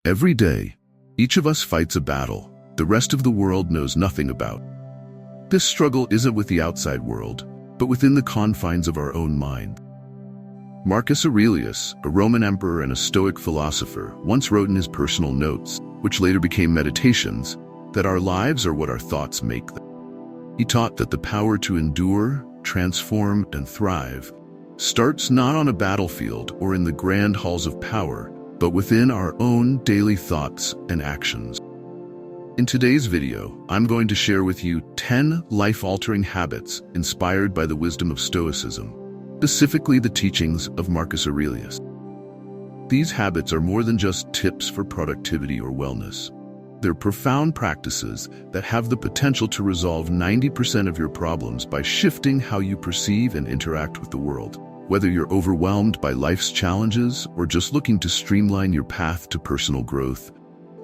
Every day, each of us fights a battle the rest of the world knows nothing about. This struggle isn't with the outside world, but within the confines of our own mind. Marcus Aurelius, a Roman emperor and a Stoic philosopher, once wrote in his personal notes, which later became meditations, that our lives are what our thoughts make them. He taught that the power to endure, transform, and thrive starts not on a battlefield or in the grand halls of power, but within our own daily thoughts and actions. In today's video, I'm going to share with you 10 life-altering habits inspired by the wisdom of Stoicism, specifically the teachings of Marcus Aurelius. These habits are more than just tips for productivity or wellness. They're profound practices that have the potential to resolve 90% of your problems by shifting how you perceive and interact with the world. Whether you're overwhelmed by life's challenges or just looking to streamline your path to personal growth,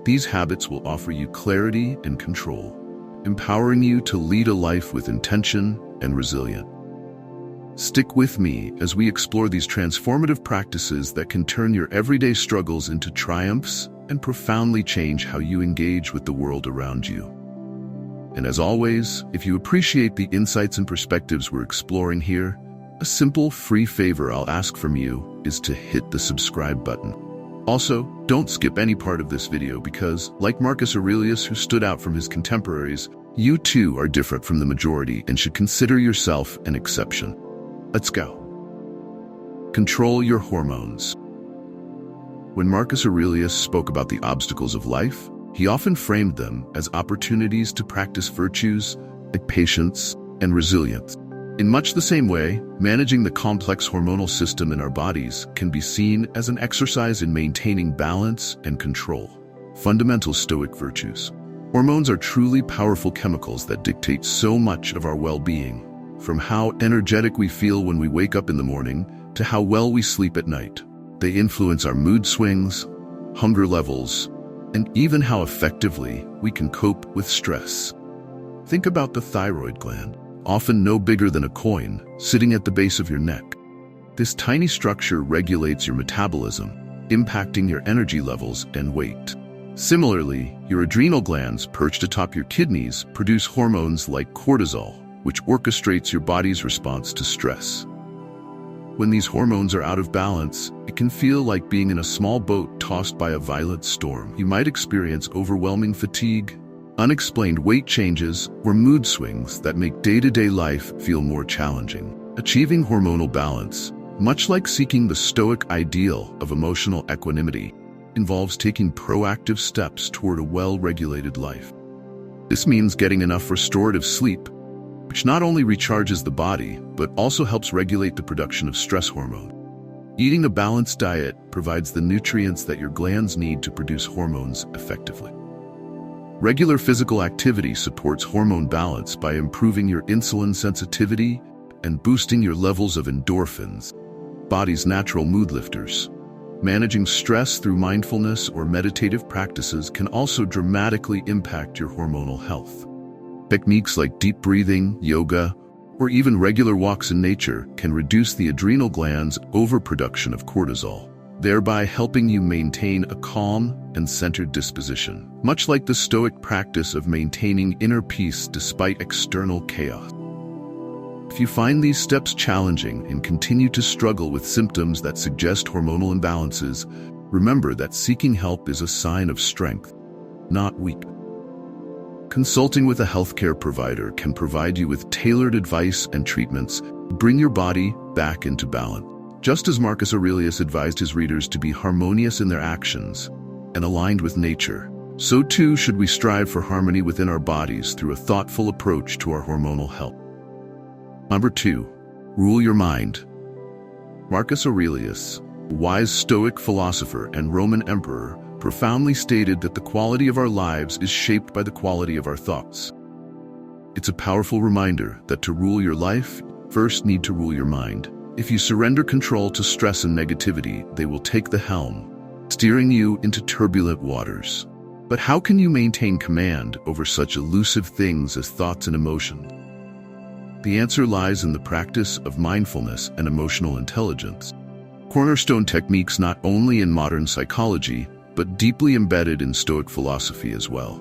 these habits will offer you clarity and control, empowering you to lead a life with intention and resilience. Stick with me as we explore these transformative practices that can turn your everyday struggles into triumphs and profoundly change how you engage with the world around you. And as always, if you appreciate the insights and perspectives we're exploring here, a simple free favor I'll ask from you is to hit the subscribe button. Also, don't skip any part of this video because, like Marcus Aurelius, who stood out from his contemporaries, you too are different from the majority and should consider yourself an exception. Let's go. Control your hormones. When Marcus Aurelius spoke about the obstacles of life, he often framed them as opportunities to practice virtues like patience and resilience. In much the same way, managing the complex hormonal system in our bodies can be seen as an exercise in maintaining balance and control. Fundamental Stoic virtues. Hormones are truly powerful chemicals that dictate so much of our well-being, from how energetic we feel when we wake up in the morning to how well we sleep at night. They influence our mood swings, hunger levels, and even how effectively we can cope with stress. Think about the thyroid gland, often no bigger than a coin, sitting at the base of your neck. This tiny structure regulates your metabolism, impacting your energy levels and weight. Similarly, your adrenal glands, perched atop your kidneys, produce hormones like cortisol, which orchestrates your body's response to stress. When these hormones are out of balance, it can feel like being in a small boat tossed by a violent storm. You might experience overwhelming fatigue, unexplained weight changes, or mood swings that make day-to-day life feel more challenging. Achieving hormonal balance, much like seeking the Stoic ideal of emotional equanimity, involves taking proactive steps toward a well-regulated life. This means getting enough restorative sleep, which not only recharges the body, but also helps regulate the production of stress hormone. Eating a balanced diet provides the nutrients that your glands need to produce hormones effectively. Regular physical activity supports hormone balance by improving your insulin sensitivity and boosting your levels of endorphins, body's natural mood lifters. Managing stress through mindfulness or meditative practices can also dramatically impact your hormonal health. Techniques like deep breathing, yoga, or even regular walks in nature can reduce the adrenal glands' overproduction of cortisol, thereby helping you maintain a calm and centered disposition, much like the Stoic practice of maintaining inner peace despite external chaos. If you find these steps challenging and continue to struggle with symptoms that suggest hormonal imbalances, remember that seeking help is a sign of strength, not weakness. Consulting with a healthcare provider can provide you with tailored advice and treatments to bring your body back into balance. Just as Marcus Aurelius advised his readers to be harmonious in their actions and aligned with nature, so too should we strive for harmony within our bodies through a thoughtful approach to our hormonal health. Number 2, rule your mind. Marcus Aurelius, a wise Stoic philosopher and Roman emperor, profoundly stated that the quality of our lives is shaped by the quality of our thoughts. It's a powerful reminder that to rule your life, you first need to rule your mind. If you surrender control to stress and negativity, they will take the helm, steering you into turbulent waters. But how can you maintain command over such elusive things as thoughts and emotions? The answer lies in the practice of mindfulness and emotional intelligence, cornerstone techniques not only in modern psychology, but deeply embedded in Stoic philosophy as well.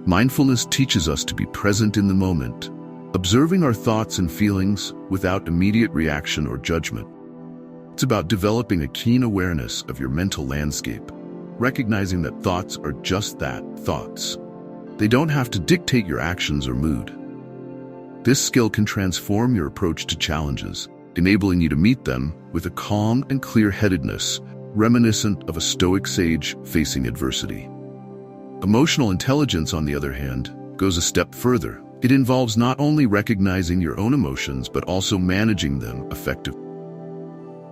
Mindfulness teaches us to be present in the moment, observing our thoughts and feelings without immediate reaction or judgment. It's about developing a keen awareness of your mental landscape, recognizing that thoughts are just that, thoughts. They don't have to dictate your actions or mood. This skill can transform your approach to challenges, enabling you to meet them with a calm and clear-headedness, reminiscent of a Stoic sage facing adversity. Emotional intelligence, on the other hand, goes a step further. It involves not only recognizing your own emotions, but also managing them effectively.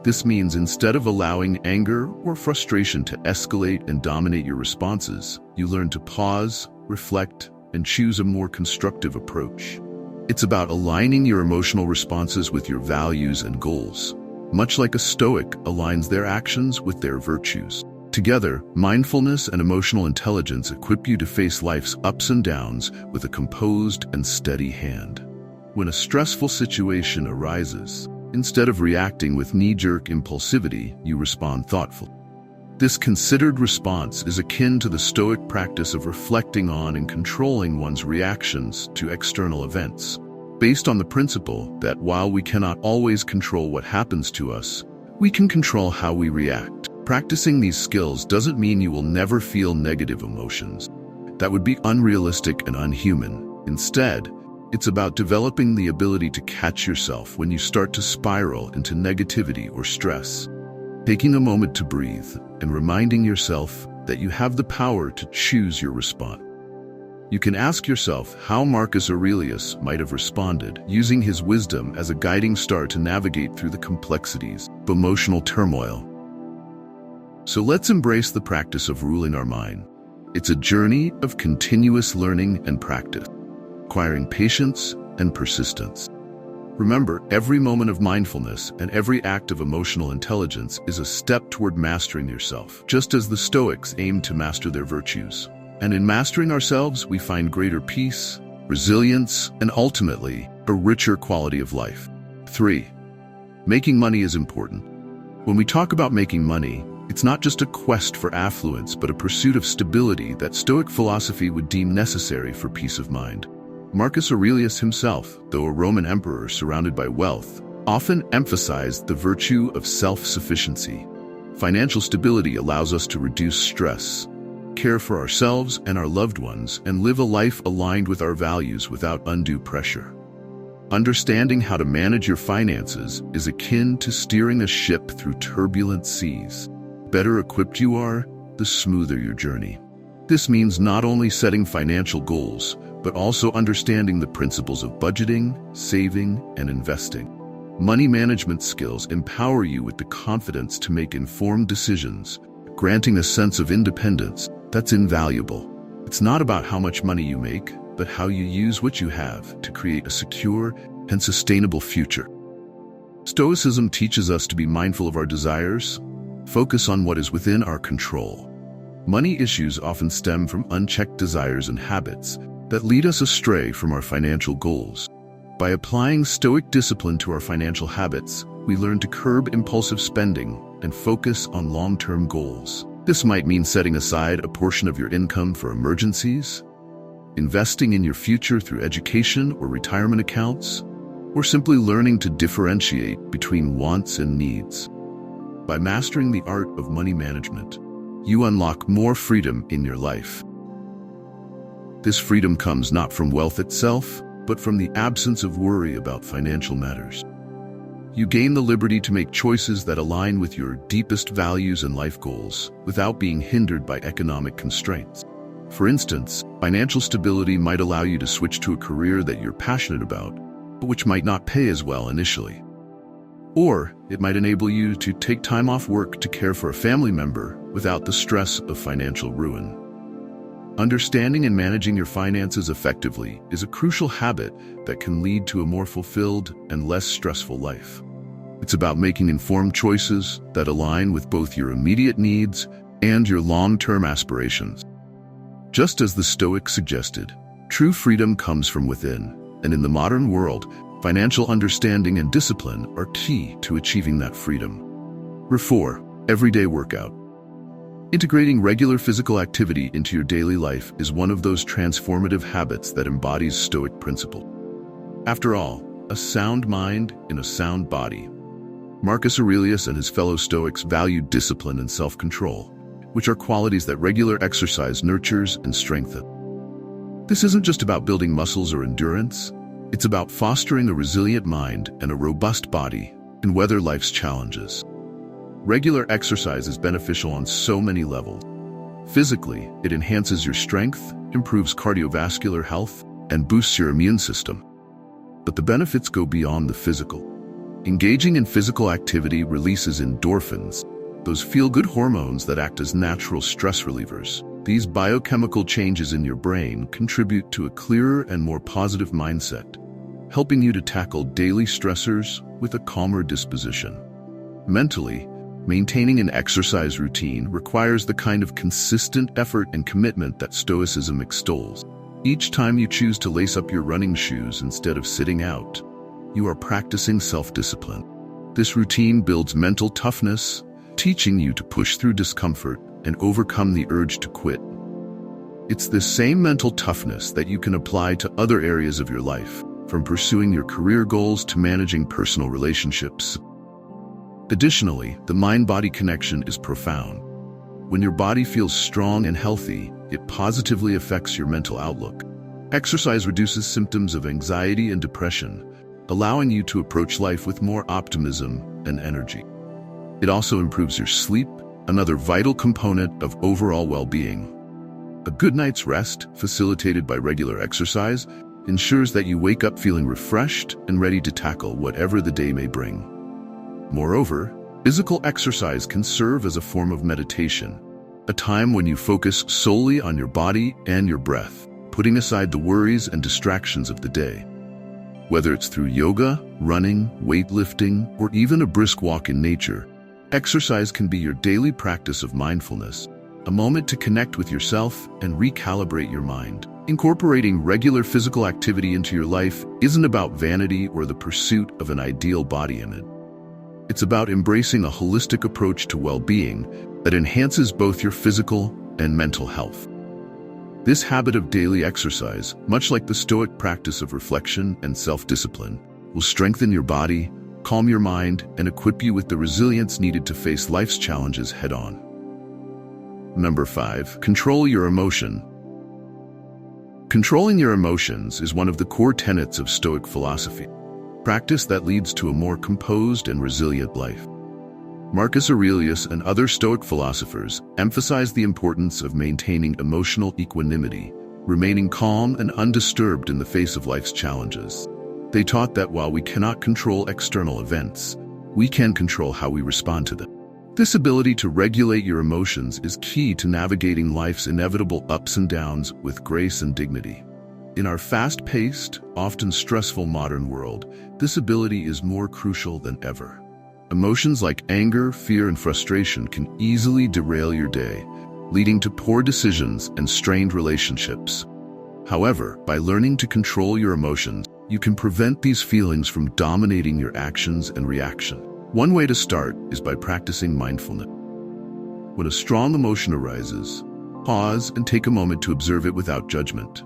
This means instead of allowing anger or frustration to escalate and dominate your responses, you learn to pause, reflect, and choose a more constructive approach. It's about aligning your emotional responses with your values and goals, much like a Stoic aligns their actions with their virtues. Together, mindfulness and emotional intelligence equip you to face life's ups and downs with a composed and steady hand. When a stressful situation arises, instead of reacting with knee-jerk impulsivity, you respond thoughtfully. This considered response is akin to the Stoic practice of reflecting on and controlling one's reactions to external events, based on the principle that while we cannot always control what happens to us, we can control how we react. Practicing these skills doesn't mean you will never feel negative emotions. That would be unrealistic and unhuman. Instead, it's about developing the ability to catch yourself when you start to spiral into negativity or stress. Taking a moment to breathe and reminding yourself that you have the power to choose your response. You can ask yourself how Marcus Aurelius might have responded, using his wisdom as a guiding star to navigate through the complexities of emotional turmoil. So let's embrace the practice of ruling our mind. It's a journey of continuous learning and practice, requiring patience and persistence. Remember, every moment of mindfulness and every act of emotional intelligence is a step toward mastering yourself, just as the Stoics aimed to master their virtues. And in mastering ourselves, we find greater peace, resilience, and ultimately, a richer quality of life. 3. Making money is important. When we talk about making money, it's not just a quest for affluence, but a pursuit of stability that Stoic philosophy would deem necessary for peace of mind. Marcus Aurelius himself, though a Roman emperor surrounded by wealth, often emphasized the virtue of self-sufficiency. Financial stability allows us to reduce stress, care for ourselves and our loved ones, and live a life aligned with our values without undue pressure. Understanding how to manage your finances is akin to steering a ship through turbulent seas. Better equipped you are, the smoother your journey. This means not only setting financial goals, but also understanding the principles of budgeting, saving, and investing. Money management skills empower you with the confidence to make informed decisions, granting a sense of independence that's invaluable. It's not about how much money you make, but how you use what you have to create a secure and sustainable future. Stoicism teaches us to be mindful of our desires, focus on what is within our control. Money issues often stem from unchecked desires and habits that lead us astray from our financial goals. By applying Stoic discipline to our financial habits, we learn to curb impulsive spending and focus on long-term goals. This might mean setting aside a portion of your income for emergencies, investing in your future through education or retirement accounts, or simply learning to differentiate between wants and needs. By mastering the art of money management, you unlock more freedom in your life. This freedom comes not from wealth itself, but from the absence of worry about financial matters. You gain the liberty to make choices that align with your deepest values and life goals without being hindered by economic constraints. For instance, financial stability might allow you to switch to a career that you're passionate about, but which might not pay as well initially. Or it might enable you to take time off work to care for a family member without the stress of financial ruin. Understanding and managing your finances effectively is a crucial habit that can lead to a more fulfilled and less stressful life. It's about making informed choices that align with both your immediate needs and your long-term aspirations. Just as the Stoics suggested, true freedom comes from within, and in the modern world, financial understanding and discipline are key to achieving that freedom. 4. Everyday workout. Integrating regular physical activity into your daily life is one of those transformative habits that embodies Stoic principle. After all, a sound mind in a sound body. Marcus Aurelius and his fellow Stoics valued discipline and self-control, which are qualities that regular exercise nurtures and strengthens. This isn't just about building muscles or endurance. It's about fostering a resilient mind and a robust body and weather life's challenges. Regular exercise is beneficial on so many levels. Physically, it enhances your strength, improves cardiovascular health, and boosts your immune system. But the benefits go beyond the physical. Engaging in physical activity releases endorphins, those feel-good hormones that act as natural stress relievers. These biochemical changes in your brain contribute to a clearer and more positive mindset, helping you to tackle daily stressors with a calmer disposition. Mentally, maintaining an exercise routine requires the kind of consistent effort and commitment that Stoicism extols. Each time you choose to lace up your running shoes instead of sitting out, you are practicing self-discipline. This routine builds mental toughness, teaching you to push through discomfort and overcome the urge to quit. It's this same mental toughness that you can apply to other areas of your life, from pursuing your career goals to managing personal relationships. Additionally, the mind-body connection is profound. When your body feels strong and healthy, it positively affects your mental outlook. Exercise reduces symptoms of anxiety and depression, allowing you to approach life with more optimism and energy. It also improves your sleep, another vital component of overall well-being. A good night's rest, facilitated by regular exercise, ensures that you wake up feeling refreshed and ready to tackle whatever the day may bring. Moreover, physical exercise can serve as a form of meditation, a time when you focus solely on your body and your breath, putting aside the worries and distractions of the day. Whether it's through yoga, running, weightlifting, or even a brisk walk in nature, exercise can be your daily practice of mindfulness, a moment to connect with yourself and recalibrate your mind. Incorporating regular physical activity into your life isn't about vanity or the pursuit of an ideal body image. It's about embracing a holistic approach to well-being that enhances both your physical and mental health. This habit of daily exercise, much like the Stoic practice of reflection and self-discipline, will strengthen your body, calm your mind, and equip you with the resilience needed to face life's challenges head-on. Number 5. Control your emotion. Controlling your emotions is one of the core tenets of Stoic philosophy, practice that leads to a more composed and resilient life. Marcus Aurelius and other Stoic philosophers emphasize the importance of maintaining emotional equanimity, remaining calm and undisturbed in the face of life's challenges. They taught that while we cannot control external events, we can control how we respond to them. This ability to regulate your emotions is key to navigating life's inevitable ups and downs with grace and dignity. In our fast-paced, often stressful modern world, this ability is more crucial than ever. Emotions like anger, fear, and frustration can easily derail your day, leading to poor decisions and strained relationships. However, by learning to control your emotions, you can prevent these feelings from dominating your actions and reaction. One way to start is by practicing mindfulness. When a strong emotion arises, pause and take a moment to observe it without judgment.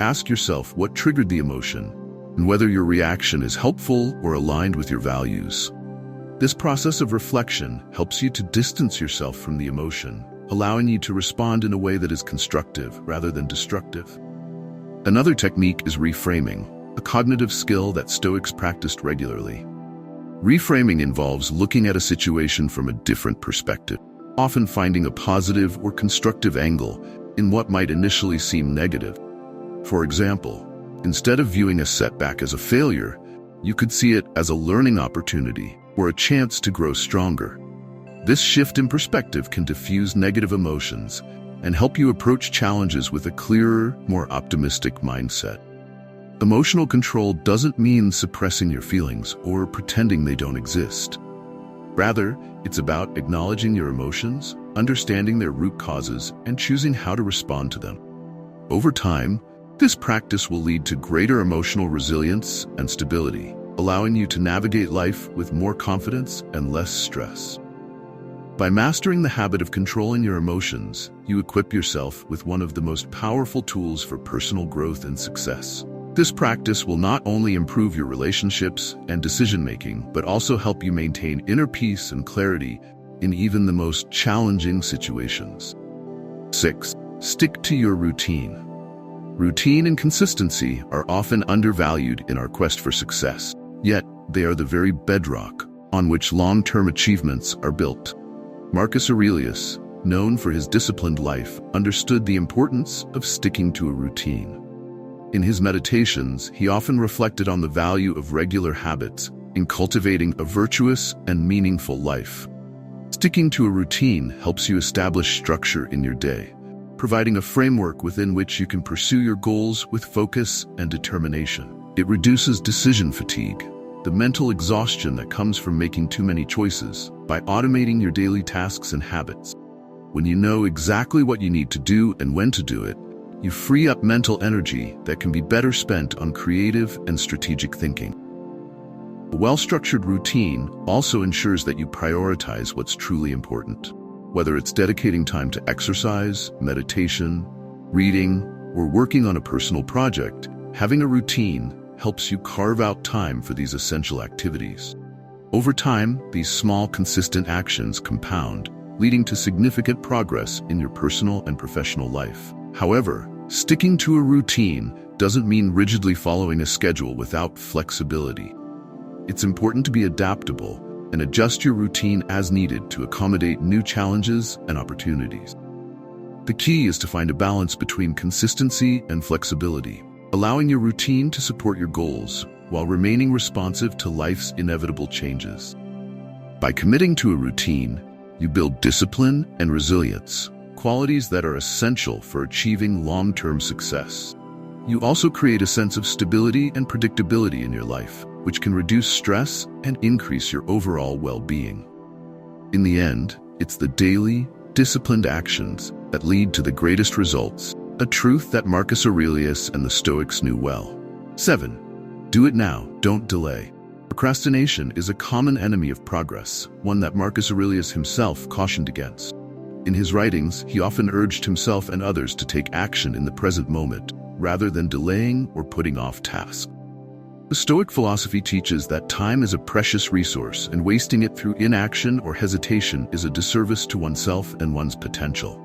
Ask yourself what triggered the emotion and whether your reaction is helpful or aligned with your values. This process of reflection helps you to distance yourself from the emotion, allowing you to respond in a way that is constructive rather than destructive. Another technique is reframing, a cognitive skill that Stoics practiced regularly. Reframing involves looking at a situation from a different perspective, often finding a positive or constructive angle in what might initially seem negative. For example, instead of viewing a setback as a failure, you could see it as a learning opportunity or a chance to grow stronger. This shift in perspective can diffuse negative emotions and help you approach challenges with a clearer, more optimistic mindset. Emotional control doesn't mean suppressing your feelings or pretending they don't exist. Rather, it's about acknowledging your emotions, understanding their root causes, and choosing how to respond to them. Over time, this practice will lead to greater emotional resilience and stability, allowing you to navigate life with more confidence and less stress. By mastering the habit of controlling your emotions, you equip yourself with one of the most powerful tools for personal growth and success. This practice will not only improve your relationships and decision-making, but also help you maintain inner peace and clarity in even the most challenging situations. 6. Stick to your routine. Routine and consistency are often undervalued in our quest for success, yet they are the very bedrock on which long-term achievements are built. Marcus Aurelius, known for his disciplined life, understood the importance of sticking to a routine. In his meditations, he often reflected on the value of regular habits in cultivating a virtuous and meaningful life. Sticking to a routine helps you establish structure in your day, providing a framework within which you can pursue your goals with focus and determination. It reduces decision fatigue, the mental exhaustion that comes from making too many choices, by automating your daily tasks and habits. When you know exactly what you need to do and when to do it, you free up mental energy that can be better spent on creative and strategic thinking. A well-structured routine also ensures that you prioritize what's truly important. Whether it's dedicating time to exercise, meditation, reading, or working on a personal project, having a routine helps you carve out time for these essential activities. Over time, these small, consistent actions compound, leading to significant progress in your personal and professional life. However, sticking to a routine doesn't mean rigidly following a schedule without flexibility. It's important to be adaptable and adjust your routine as needed to accommodate new challenges and opportunities. The key is to find a balance between consistency and flexibility, allowing your routine to support your goals while remaining responsive to life's inevitable changes. By committing to a routine, you build discipline and resilience, qualities that are essential for achieving long-term success. You also create a sense of stability and predictability in your life, which can reduce stress and increase your overall well-being. In the end, it's the daily, disciplined actions that lead to the greatest results, a truth that Marcus Aurelius and the Stoics knew well. 7. Do it now, don't delay. Procrastination is a common enemy of progress, one that Marcus Aurelius himself cautioned against. In his writings, he often urged himself and others to take action in the present moment, rather than delaying or putting off tasks. The Stoic philosophy teaches that time is a precious resource, and wasting it through inaction or hesitation is a disservice to oneself and one's potential.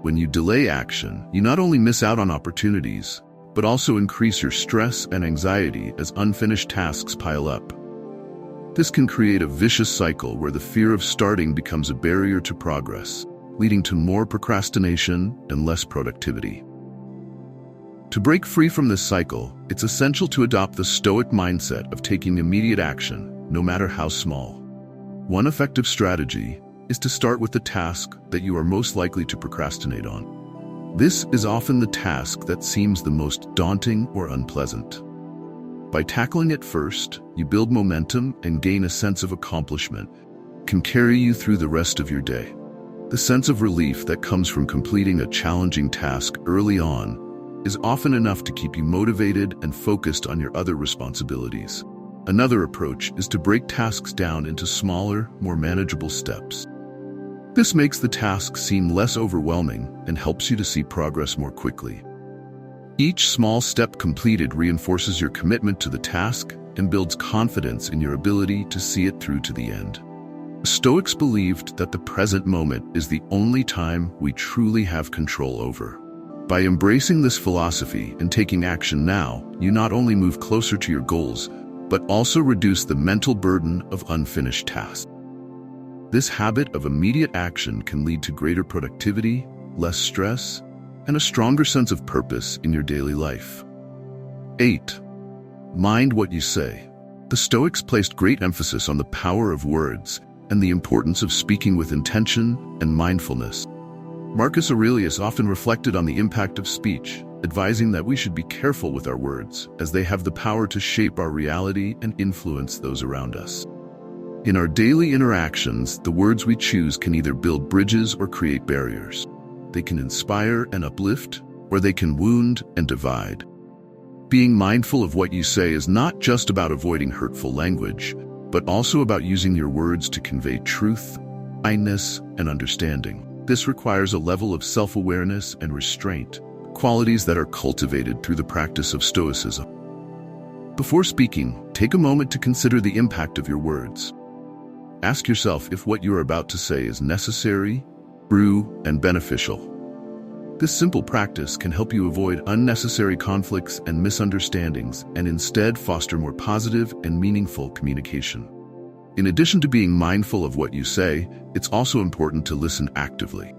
When you delay action, you not only miss out on opportunities, but also increase your stress and anxiety as unfinished tasks pile up. This can create a vicious cycle where the fear of starting becomes a barrier to progress, leading to more procrastination and less productivity. To break free from this cycle, it's essential to adopt the Stoic mindset of taking immediate action, no matter how small. One effective strategy is to start with the task that you are most likely to procrastinate on. This is often the task that seems the most daunting or unpleasant. By tackling it first, you build momentum and gain a sense of accomplishment, can carry you through the rest of your day. The sense of relief that comes from completing a challenging task early on is often enough to keep you motivated and focused on your other responsibilities. Another approach is to break tasks down into smaller, more manageable steps. This makes the task seem less overwhelming and helps you to see progress more quickly. Each small step completed reinforces your commitment to the task and builds confidence in your ability to see it through to the end. The Stoics believed that the present moment is the only time we truly have control over. By embracing this philosophy and taking action now, you not only move closer to your goals, but also reduce the mental burden of unfinished tasks. This habit of immediate action can lead to greater productivity, less stress, and a stronger sense of purpose in your daily life. 8. Mind what you say. The Stoics placed great emphasis on the power of words and the importance of speaking with intention and mindfulness. Marcus Aurelius often reflected on the impact of speech, advising that we should be careful with our words, as they have the power to shape our reality and influence those around us. In our daily interactions, the words we choose can either build bridges or create barriers. They can inspire and uplift, or they can wound and divide. Being mindful of what you say is not just about avoiding hurtful language, but also about using your words to convey truth, kindness, and understanding. This requires a level of self-awareness and restraint, qualities that are cultivated through the practice of Stoicism. Before speaking, take a moment to consider the impact of your words. Ask yourself if what you are about to say is necessary, true, and beneficial. This simple practice can help you avoid unnecessary conflicts and misunderstandings and instead foster more positive and meaningful communication. In addition to being mindful of what you say, it's also important to listen actively.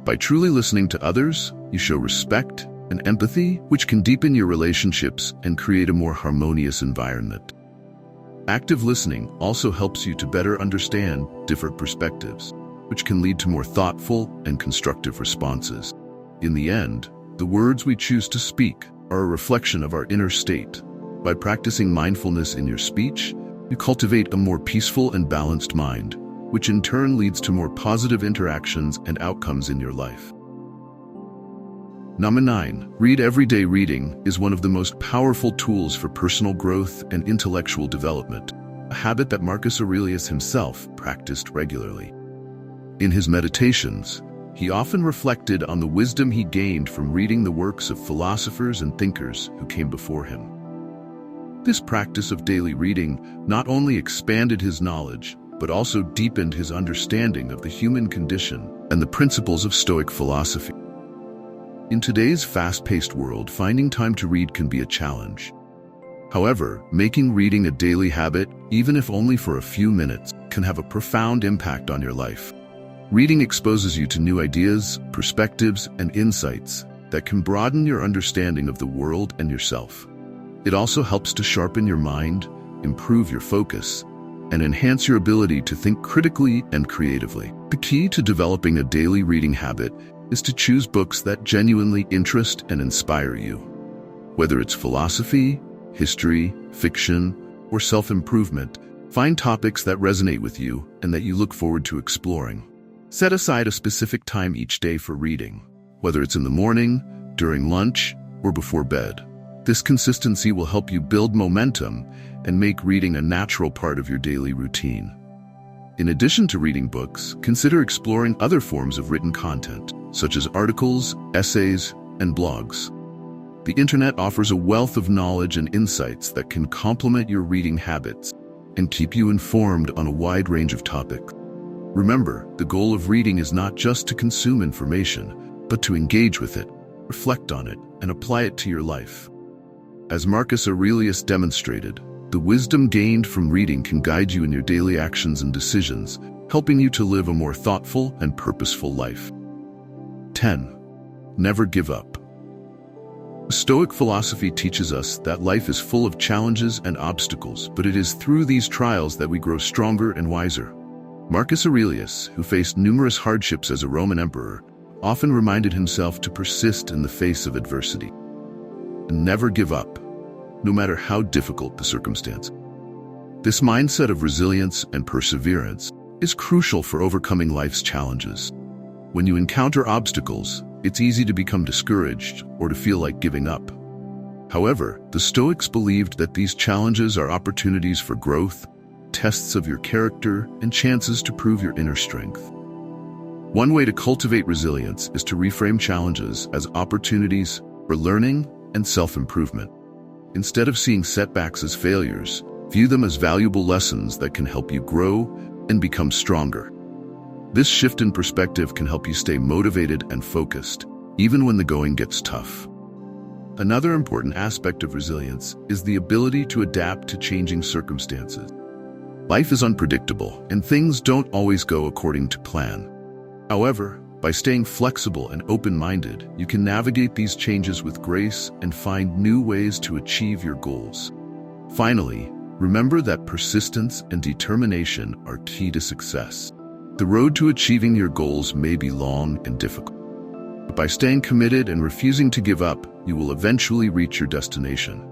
By truly listening to others, you show respect and empathy, which can deepen your relationships and create a more harmonious environment. Active listening also helps you to better understand different perspectives, which can lead to more thoughtful and constructive responses. In the end, the words we choose to speak are a reflection of our inner state. By practicing mindfulness in your speech, you cultivate a more peaceful and balanced mind, which in turn leads to more positive interactions and outcomes in your life. Number 9. Read. Everyday reading is one of the most powerful tools for personal growth and intellectual development, a habit that Marcus Aurelius himself practiced regularly. In his meditations, he often reflected on the wisdom he gained from reading the works of philosophers and thinkers who came before him. This practice of daily reading not only expanded his knowledge, but also deepened his understanding of the human condition and the principles of Stoic philosophy. In today's fast-paced world, finding time to read can be a challenge. However, making reading a daily habit, even if only for a few minutes, can have a profound impact on your life. Reading exposes you to new ideas, perspectives, and insights that can broaden your understanding of the world and yourself. It also helps to sharpen your mind, improve your focus, and enhance your ability to think critically and creatively. The key to developing a daily reading habit is to choose books that genuinely interest and inspire you. Whether it's philosophy, history, fiction, or self-improvement, find topics that resonate with you and that you look forward to exploring. Set aside a specific time each day for reading, whether it's in the morning, during lunch, or before bed. This consistency will help you build momentum and make reading a natural part of your daily routine. In addition to reading books, consider exploring other forms of written content, such as articles, essays, and blogs. The internet offers a wealth of knowledge and insights that can complement your reading habits and keep you informed on a wide range of topics. Remember, the goal of reading is not just to consume information, but to engage with it, reflect on it, and apply it to your life. As Marcus Aurelius demonstrated, the wisdom gained from reading can guide you in your daily actions and decisions, helping you to live a more thoughtful and purposeful life. 10. Never give up. Stoic philosophy teaches us that life is full of challenges and obstacles, but it is through these trials that we grow stronger and wiser. Marcus Aurelius, who faced numerous hardships as a Roman emperor, often reminded himself to persist in the face of adversity. And never give up, no matter how difficult the circumstance. This mindset of resilience and perseverance is crucial for overcoming life's challenges. When you encounter obstacles, it's easy to become discouraged or to feel like giving up. However, the Stoics believed that these challenges are opportunities for growth, tests of your character, and chances to prove your inner strength. One way to cultivate resilience is to reframe challenges as opportunities for learning and self-improvement. Instead of seeing setbacks as failures, view them as valuable lessons that can help you grow and become stronger. This shift in perspective can help you stay motivated and focused, even when the going gets tough. Another important aspect of resilience is the ability to adapt to changing circumstances. Life is unpredictable, and things don't always go according to plan. However, by staying flexible and open-minded, you can navigate these changes with grace and find new ways to achieve your goals. Finally, remember that persistence and determination are key to success. The road to achieving your goals may be long and difficult, but by staying committed and refusing to give up, you will eventually reach your destination.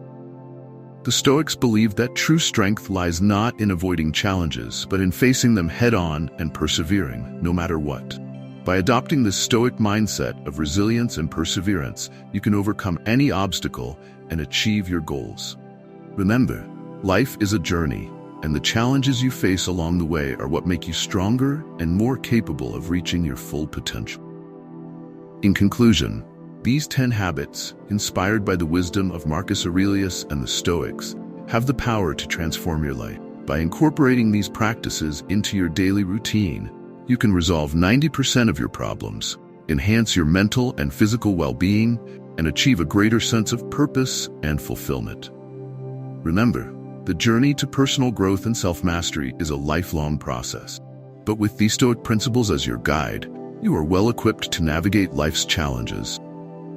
The Stoics believed that true strength lies not in avoiding challenges, but in facing them head-on and persevering, no matter what. By adopting this Stoic mindset of resilience and perseverance, you can overcome any obstacle and achieve your goals. Remember, life is a journey, and the challenges you face along the way are what make you stronger and more capable of reaching your full potential. In conclusion, these 10 habits, inspired by the wisdom of Marcus Aurelius and the Stoics, have the power to transform your life. By incorporating these practices into your daily routine, you can resolve 90% of your problems, enhance your mental and physical well-being, and achieve a greater sense of purpose and fulfillment. Remember, the journey to personal growth and self-mastery is a lifelong process. But with these Stoic principles as your guide, you are well equipped to navigate life's challenges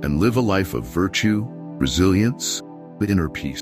and live a life of virtue, resilience, and inner peace.